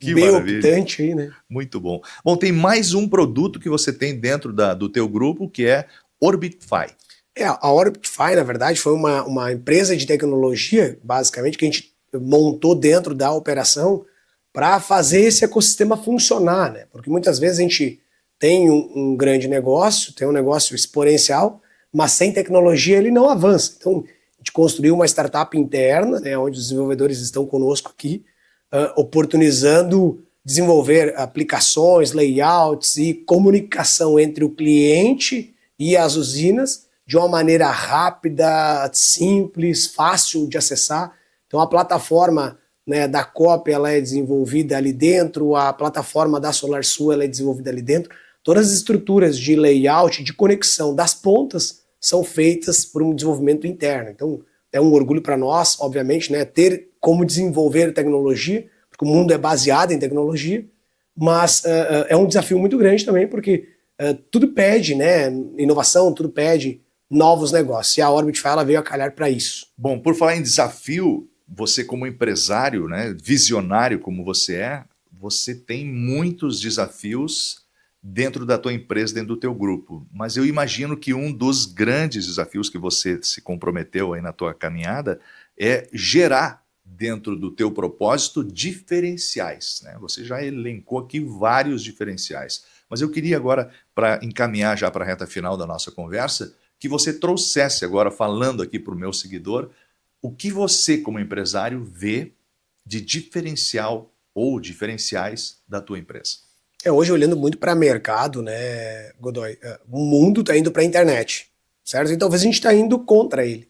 Speaker 1: que
Speaker 2: bem
Speaker 1: maravilha.
Speaker 2: optante aí, né?
Speaker 1: Muito bom. Bom, tem mais um produto que você tem dentro do teu grupo, que é Orbitfy.
Speaker 2: A Orbitfy, na verdade, foi uma empresa de tecnologia, basicamente, que a gente montou dentro da operação para fazer esse ecossistema funcionar, né? Porque muitas vezes a gente tem um grande negócio, tem um negócio exponencial, mas sem tecnologia ele não avança. Então, a gente construiu uma startup interna, né, onde os desenvolvedores estão conosco aqui, oportunizando desenvolver aplicações, layouts e comunicação entre o cliente e as usinas de uma maneira rápida, simples, fácil de acessar. Então, a plataforma, né, da COP ela é desenvolvida ali dentro, a plataforma da SolarSul ela é desenvolvida ali dentro. Todas as estruturas de layout, de conexão das pontas são feitas por um desenvolvimento interno. Então, é um orgulho para nós, obviamente, né, ter como desenvolver tecnologia, porque o mundo é baseado em tecnologia, mas é um desafio muito grande também, porque tudo pede, né, inovação, tudo pede novos negócios. E a Orbitfy ela veio a calhar para isso.
Speaker 1: Bom, por falar em desafio, você como empresário, né, visionário como você é, você tem muitos desafios dentro da tua empresa, dentro do teu grupo. Mas eu imagino que um dos grandes desafios que você se comprometeu aí na tua caminhada é gerar dentro do teu propósito diferenciais, né? Você já elencou aqui vários diferenciais. Mas eu queria agora, para encaminhar já para a reta final da nossa conversa, que você trouxesse agora, falando aqui para o meu seguidor, o que você, como empresário, vê de diferencial ou diferenciais da tua empresa.
Speaker 2: Hoje, olhando muito para mercado, né, Godoy, o mundo está indo para a internet, certo? E talvez a gente está indo contra ele,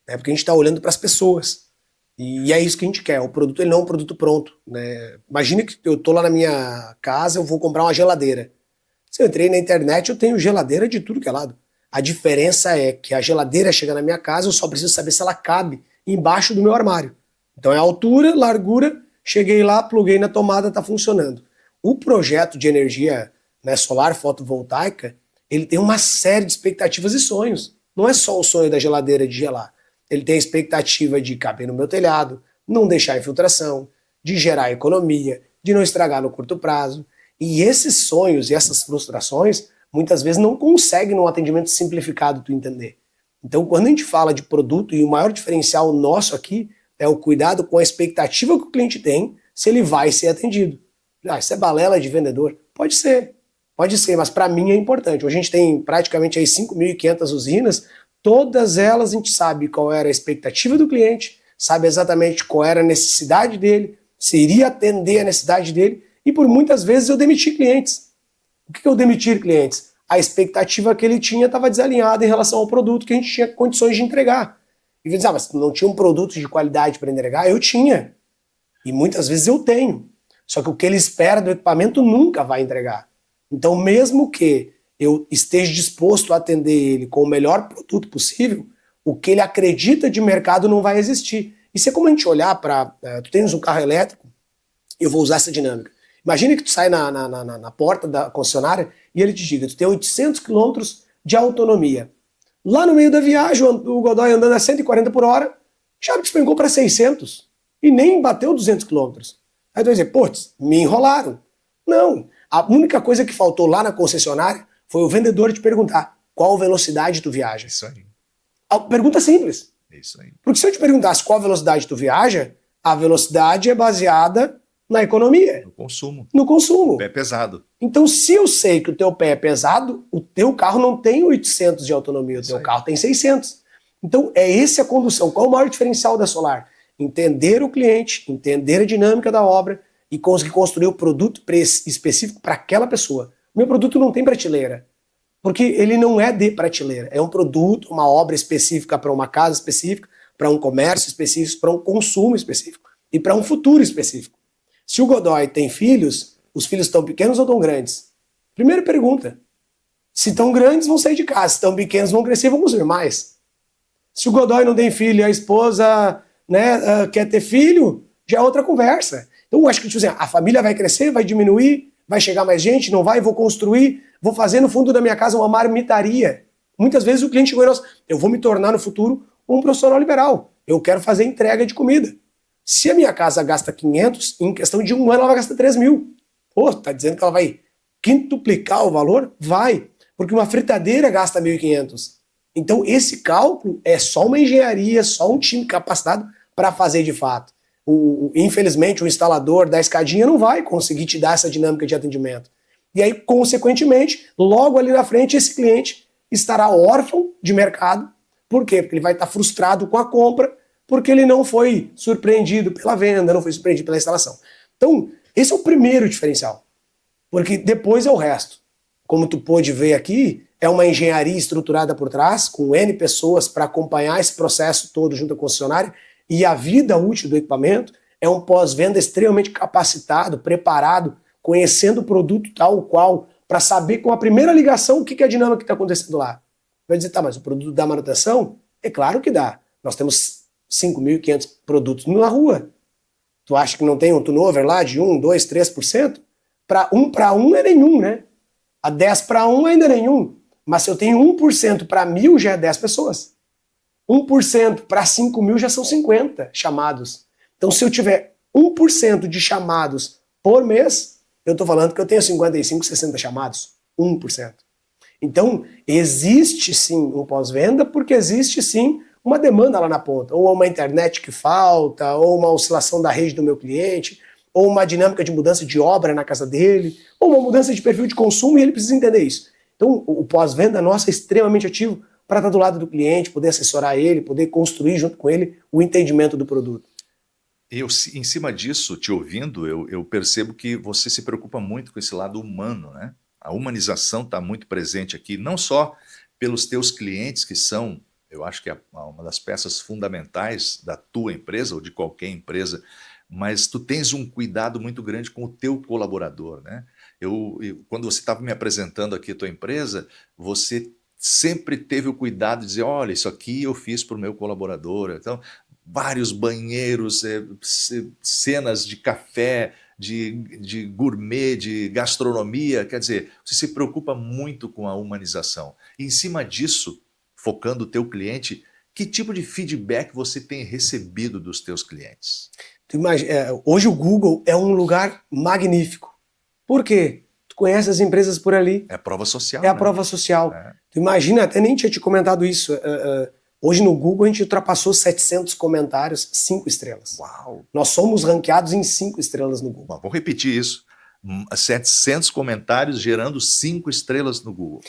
Speaker 2: né, porque a gente está olhando para as pessoas. E é isso que a gente quer. O produto ele não é um produto pronto, né? Imagina que eu estou lá na minha casa, eu vou comprar uma geladeira. Se eu entrei na internet, eu tenho geladeira de tudo que é lado. A diferença é que a geladeira chega na minha casa, eu só preciso saber se ela cabe embaixo do meu armário. Então é altura, largura, cheguei lá, pluguei na tomada, está funcionando. O projeto de energia, né, solar fotovoltaica, ele tem uma série de expectativas e sonhos. Não é só o sonho da geladeira de gelar. Ele tem a expectativa de caber no meu telhado, não deixar infiltração, de gerar economia, de não estragar no curto prazo. E esses sonhos e essas frustrações, muitas vezes não conseguem num atendimento simplificado tu entender. Então, quando a gente fala de produto, e o maior diferencial nosso aqui é o cuidado com a expectativa que o cliente tem, se ele vai ser atendido. Isso é balela de vendedor? Pode ser, mas para mim é importante. Hoje a gente tem praticamente aí 5.500 usinas, todas elas a gente sabe qual era a expectativa do cliente, sabe exatamente qual era a necessidade dele, se iria atender a necessidade dele, e por muitas vezes eu demiti clientes. O que eu demitir clientes? A expectativa que ele tinha estava desalinhada em relação ao produto que a gente tinha condições de entregar. E diz, mas não tinha um produto de qualidade para entregar? Eu tinha. E muitas vezes eu tenho. Só que o que ele espera do equipamento nunca vai entregar. Então, mesmo que eu esteja disposto a atender ele com o melhor produto possível, o que ele acredita de mercado não vai existir. Isso é como a gente olhar para... tu tens um carro elétrico, eu vou usar essa dinâmica. Imagina que tu sai na porta da concessionária e ele te diga, tu tem 800 quilômetros de autonomia. Lá no meio da viagem, o Godoy andando a 140 por hora, já despencou para 600 e nem bateu 200 quilômetros. Aí tu vai dizer, putz, me enrolaram. Não, a única coisa que faltou lá na concessionária foi o vendedor te perguntar qual velocidade tu viaja.
Speaker 1: Isso aí.
Speaker 2: A pergunta simples.
Speaker 1: Isso aí.
Speaker 2: Porque se eu te perguntasse qual velocidade tu viaja, a velocidade é baseada na economia.
Speaker 1: No consumo.
Speaker 2: No consumo.
Speaker 1: O pé é pesado.
Speaker 2: Então, se eu sei que o teu pé é pesado, o teu carro não tem 800 de autonomia, o teu carro tem 600. Então, é essa a condução. Qual o maior diferencial da Solar? Entender o cliente, entender a dinâmica da obra e conseguir construir o produto específico para aquela pessoa. O meu produto não tem prateleira, porque ele não é de prateleira. É um produto, uma obra específica para uma casa específica, para um comércio específico, para um consumo específico e para um futuro específico. Se o Godoy tem filhos, os filhos estão pequenos ou estão grandes? Primeira pergunta. Se estão grandes, vão sair de casa. Se estão pequenos, vão crescer e vão consumir mais. Se o Godoy não tem filho e a esposa quer ter filho, já é outra conversa. Então, eu acho que tipo assim, a família vai crescer, vai diminuir, vai chegar mais gente, não vai, vou construir, vou fazer no fundo da minha casa uma marmitaria. Muitas vezes o cliente chegou e nós, eu vou me tornar no futuro um profissional liberal. Eu quero fazer entrega de comida. Se a minha casa gasta 500, em questão de 1 ano ela vai gastar 3 mil. Pô, tá dizendo que ela vai quintuplicar o valor? Vai. Porque uma fritadeira gasta 1.500. Então esse cálculo é só uma engenharia, só um time capacitado para fazer de fato. Infelizmente o instalador da escadinha não vai conseguir te dar essa dinâmica de atendimento. E aí, consequentemente, logo ali na frente esse cliente estará órfão de mercado. Por quê? Porque ele vai estar frustrado com a compra, porque ele não foi surpreendido pela venda, não foi surpreendido pela instalação. Então, esse é o primeiro diferencial. Porque depois é o resto. Como tu pôde ver aqui, é uma engenharia estruturada por trás, com N pessoas para acompanhar esse processo todo junto à concessionária, e a vida útil do equipamento é um pós-venda extremamente capacitado, preparado, conhecendo o produto tal qual, para saber com a primeira ligação o que é a dinâmica que está acontecendo lá. Vai dizer, tá, mas o produto dá manutenção? É claro que dá. Nós temos 5.500 produtos na rua. Tu acha que não tem um turnover lá de 1, 2, 3%? Para um é nenhum, né? A 10 para 1 ainda é nenhum. Mas se eu tenho 1% para 1.000 já é 10 pessoas. 1% para 5.000 já são 50 chamados. Então se eu tiver 1% de chamados por mês, eu estou falando que eu tenho 55, 60 chamados. 1%. Então existe sim um pós-venda, porque existe sim uma demanda lá na ponta, ou uma internet que falta, ou uma oscilação da rede do meu cliente, ou uma dinâmica de mudança de obra na casa dele, ou uma mudança de perfil de consumo, e ele precisa entender isso. Então o pós-venda nosso é extremamente ativo para estar do lado do cliente, poder assessorar ele, poder construir junto com ele o entendimento do produto.
Speaker 1: Em cima disso, te ouvindo, eu percebo que você se preocupa muito com esse lado humano, né? A humanização está muito presente aqui, não só pelos teus clientes, que são, eu acho que é uma das peças fundamentais da tua empresa ou de qualquer empresa, mas tu tens um cuidado muito grande com o teu colaborador, né? Quando você estava me apresentando aqui a tua empresa, você sempre teve o cuidado de dizer, olha, isso aqui eu fiz para o meu colaborador. Então, vários banheiros, cenas de café, de gourmet, de gastronomia, quer dizer, você se preocupa muito com a humanização. E em cima disso, focando o teu cliente, que tipo de feedback você tem recebido dos teus clientes?
Speaker 2: Hoje o Google é um lugar magnífico. Por quê? Tu conhece as empresas por ali.
Speaker 1: É a prova social.
Speaker 2: É a prova social. Tu imagina, até nem tinha te comentado isso. Hoje no Google a gente ultrapassou 700 comentários, 5 estrelas.
Speaker 1: Uau!
Speaker 2: Nós somos ranqueados em 5 estrelas no Google.
Speaker 1: Bom, vou repetir isso. 700 comentários gerando 5 estrelas no Google.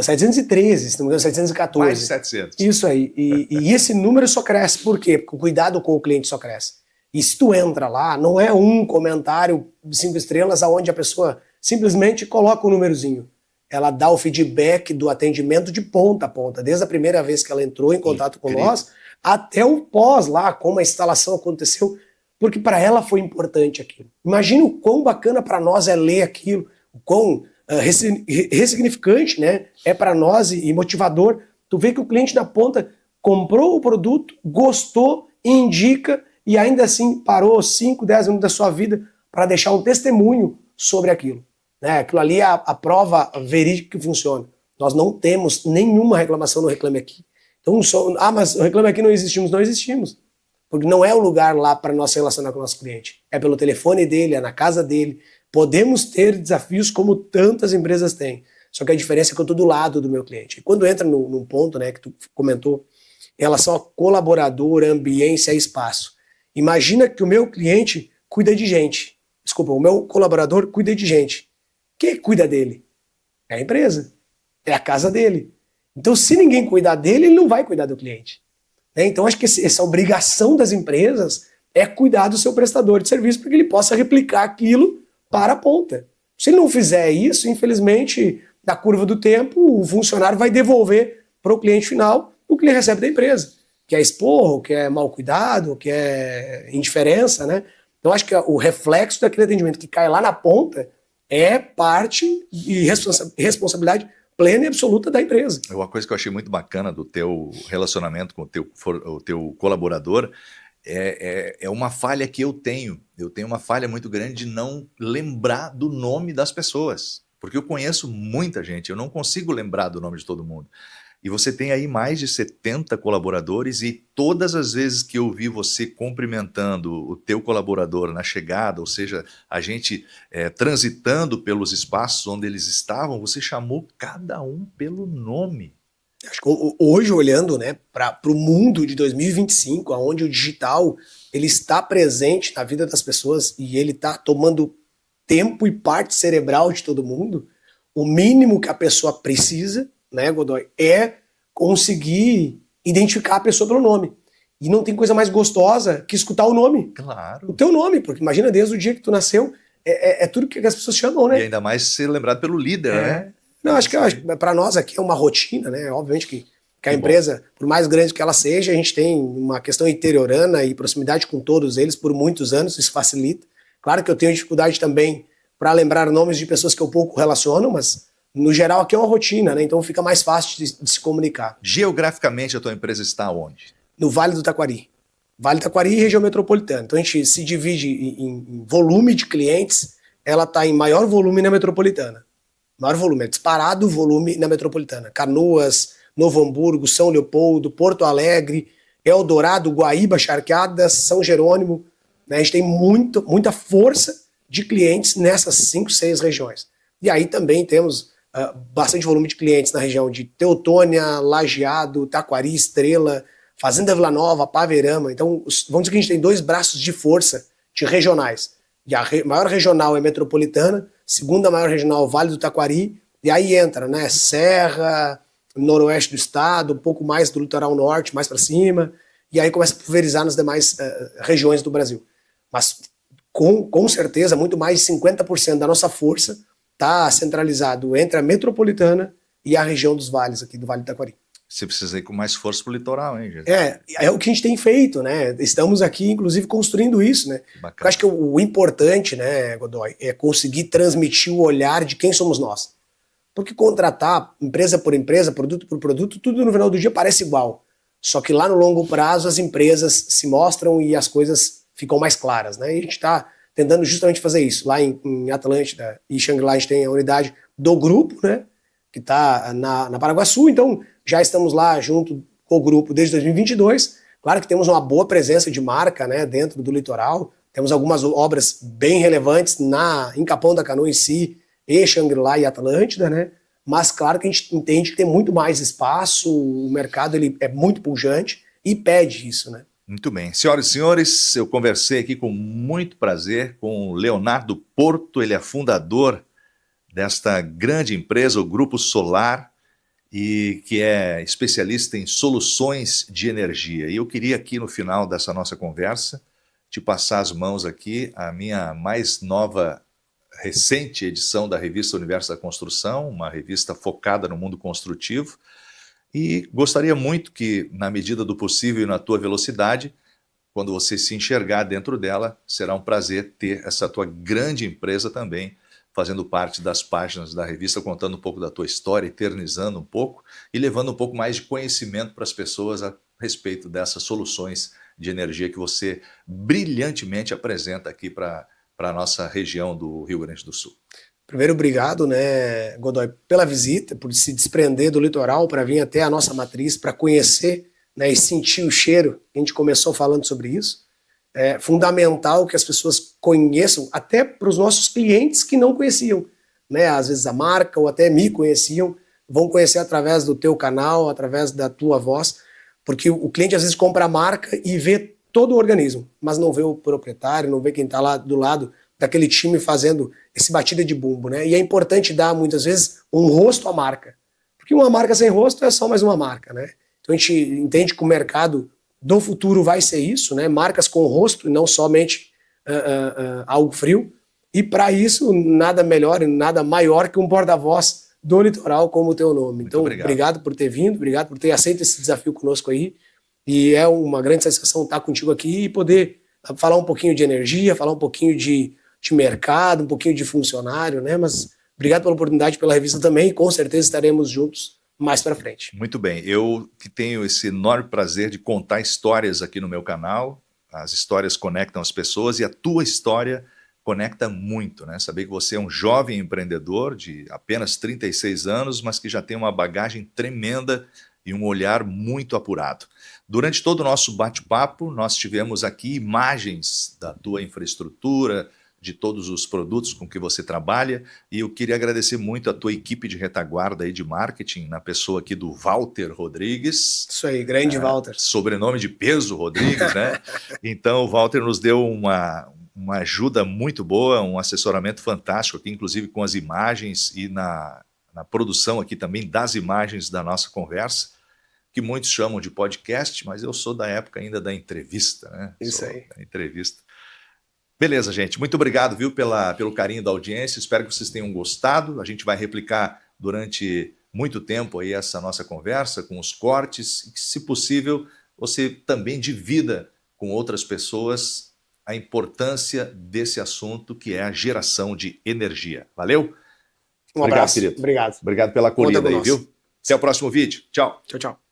Speaker 2: 713, se não me engano, 714.
Speaker 1: Mais de 700.
Speaker 2: Isso aí. E esse número só cresce. Por quê? Porque o cuidado com o cliente só cresce. E se tu entra lá, não é um comentário de 5 estrelas onde a pessoa simplesmente coloca um númerozinho. Ela dá o feedback do atendimento de ponta a ponta, desde a primeira vez que ela entrou em contato com nós, até o pós lá, como a instalação aconteceu, porque para ela foi importante aquilo. Imagina o quão bacana para nós é ler aquilo, o quão ressignificante, né, é para nós e motivador. Tu vê que o cliente na ponta comprou o produto, gostou, indica e ainda assim parou 5, 10 minutos da sua vida para deixar um testemunho sobre aquilo. Né? Aquilo ali é a prova verídica que funciona. Nós não temos nenhuma reclamação no Reclame Aqui. Então, mas o Reclame Aqui não existimos. Não existimos. Porque não é o lugar lá para nós se relacionar com o nosso cliente. É pelo telefone dele, é na casa dele. Podemos ter desafios como tantas empresas têm. Só que a diferença é que eu estou do lado do meu cliente. E quando entra num ponto, né, que tu comentou, em relação a colaborador, ambiência e espaço. Imagina que o meu cliente cuida de gente. Desculpa, o meu colaborador cuida de gente. Quem cuida dele? É a empresa. É a casa dele. Então, se ninguém cuidar dele, ele não vai cuidar do cliente. Então, acho que essa obrigação das empresas é cuidar do seu prestador de serviço para que ele possa replicar aquilo para a ponta. Se ele não fizer isso, infelizmente, na curva do tempo, o funcionário vai devolver para o cliente final o que ele recebe da empresa, que é esporro, que é mal cuidado, que é indiferença, né? Então, acho que o reflexo daquele atendimento que cai lá na ponta é parte e responsabilidade plena e absoluta da empresa.
Speaker 1: Uma coisa que eu achei muito bacana do teu relacionamento com o teu colaborador é uma falha que eu tenho. Eu tenho uma falha muito grande de não lembrar do nome das pessoas, porque eu conheço muita gente, eu não consigo lembrar do nome de todo mundo. E você tem aí mais de 70 colaboradores e todas as vezes que eu vi você cumprimentando o teu colaborador na chegada, ou seja, a gente transitando pelos espaços onde eles estavam, você chamou cada um pelo nome.
Speaker 2: Acho que hoje, olhando, né, para o mundo de 2025, onde o digital ele está presente na vida das pessoas e ele está tomando tempo e parte cerebral de todo mundo, o mínimo que a pessoa precisa, né, Godoy, é conseguir identificar a pessoa pelo nome. E não tem coisa mais gostosa que escutar o nome.
Speaker 1: Claro.
Speaker 2: O teu nome, porque imagina, desde o dia que tu nasceu, é tudo que as pessoas chamam, né?
Speaker 1: E ainda mais ser lembrado pelo líder, né?
Speaker 2: Não, acho que para nós aqui é uma rotina, né? Obviamente que a empresa, por mais grande que ela seja, a gente tem uma questão interiorana e proximidade com todos eles por muitos anos, isso facilita. Claro que eu tenho dificuldade também para lembrar nomes de pessoas que eu pouco relaciono, mas no geral aqui é uma rotina, né? Então fica mais fácil de se comunicar.
Speaker 1: Geograficamente a tua empresa está onde?
Speaker 2: No Vale do Taquari. Vale do Taquari e região metropolitana. Então a gente se divide em volume de clientes, ela está em maior volume na metropolitana. Maior volume, é disparado o volume na metropolitana. Canoas, Novo Hamburgo, São Leopoldo, Porto Alegre, Eldorado, Guaíba, Charqueadas, São Jerônimo. Né? A gente tem muita força de clientes nessas 5, 6 regiões. E aí também temos bastante volume de clientes na região de Teutônia, Lajeado, Taquari, Estrela, Fazenda Vila Nova, Paverama. Então, vamos dizer que a gente tem 2 braços de força de regionais. E a maior regional é metropolitana, segunda maior regional, Vale do Taquari, e aí entra, né, Serra, noroeste do estado, um pouco mais do litoral norte, mais para cima, e aí começa a pulverizar nas demais regiões do Brasil. Mas com certeza, muito mais de 50% da nossa força está centralizado entre a metropolitana e a região dos vales aqui, do Vale do Taquari.
Speaker 1: Você precisa ir com mais força pro litoral, hein, gente?
Speaker 2: É o que a gente tem feito, né? Estamos aqui, inclusive, construindo isso, né? Eu acho que o importante, né, Godoy, é conseguir transmitir o olhar de quem somos nós. Porque contratar empresa por empresa, produto por produto, tudo no final do dia parece igual. Só que lá no longo prazo as empresas se mostram e as coisas ficam mais claras, né? E a gente está tentando justamente fazer isso. Lá em Atlântida e Xangri-Lá a gente tem a unidade do grupo, né? Que está na Paraguaçu, então já estamos lá junto com o grupo desde 2022. Claro que temos uma boa presença de marca, né, dentro do litoral, temos algumas obras bem relevantes em Capão da Canoa em si, e Xangri-Lá e Atlântida, né, mas claro que a gente entende que tem muito mais espaço, o mercado ele é muito pujante e pede isso, né.
Speaker 1: Muito bem. Senhoras e senhores, eu conversei aqui com muito prazer com o Leonardo Porto, ele é fundador desta grande empresa, o Grupo Solar, e que é especialista em soluções de energia. E eu queria aqui no final dessa nossa conversa te passar as mãos aqui a minha mais nova, recente edição da revista Universo da Construção, uma revista focada no mundo construtivo, e gostaria muito que, na medida do possível e na tua velocidade, quando você se enxergar dentro dela, será um prazer ter essa tua grande empresa também fazendo parte das páginas da revista, contando um pouco da tua história, eternizando um pouco e levando um pouco mais de conhecimento para as pessoas a respeito dessas soluções de energia que você brilhantemente apresenta aqui para para a nossa região do Rio Grande do Sul.
Speaker 2: Primeiro, obrigado, né, Godoy, pela visita, por se desprender do litoral para vir até a nossa matriz, para conhecer, né, e sentir o cheiro. A gente começou falando sobre isso. É fundamental que as pessoas conheçam, até para os nossos clientes que não conheciam, né, às vezes a marca ou até me conheciam, vão conhecer através do teu canal, através da tua voz, porque o cliente às vezes compra a marca e vê todo o organismo, mas não vê o proprietário, não vê quem está lá do lado daquele time fazendo esse batida de bumbo, né? E é importante dar, muitas vezes, um rosto à marca. Porque uma marca sem rosto é só mais uma marca, né? Então a gente entende que o mercado do futuro vai ser isso, né? Marcas com rosto e não somente algo frio. E para isso, nada melhor e nada maior que um porta-voz do litoral como o teu nome. Então, obrigado por ter vindo, obrigado por ter aceito esse desafio conosco aí. E é uma grande satisfação estar contigo aqui e poder falar um pouquinho de energia, falar um pouquinho de mercado, um pouquinho de funcionário, né? Mas obrigado pela oportunidade, pela revista também, e com certeza estaremos juntos mais para frente.
Speaker 1: Muito bem, eu que tenho esse enorme prazer de contar histórias aqui no meu canal, as histórias conectam as pessoas e a tua história conecta muito, né? Saber que você é um jovem empreendedor de apenas 36 anos, mas que já tem uma bagagem tremenda e um olhar muito apurado. Durante todo o nosso bate-papo, nós tivemos aqui imagens da tua infraestrutura, de todos os produtos com que você trabalha, e eu queria agradecer muito a tua equipe de retaguarda aí de marketing, na pessoa aqui do Walter Rodrigues.
Speaker 2: Isso aí, grande Walter.
Speaker 1: Sobrenome de peso Rodrigues, né? Então o Walter nos deu uma ajuda muito boa, um assessoramento fantástico aqui, inclusive com as imagens e na produção aqui também das imagens da nossa conversa, que muitos chamam de podcast, mas eu sou da época ainda da entrevista, né?
Speaker 2: Isso aí.
Speaker 1: Da entrevista. Beleza, gente. Muito obrigado, viu, pelo carinho da audiência. Espero que vocês tenham gostado. A gente vai replicar durante muito tempo aí essa nossa conversa com os cortes e que, se possível, você também divida com outras pessoas a importância desse assunto que é a geração de energia. Valeu?
Speaker 2: Um abraço, querido.
Speaker 1: Obrigado pela acolhida aí, viu? Até o próximo vídeo. Tchau.
Speaker 2: Tchau, tchau.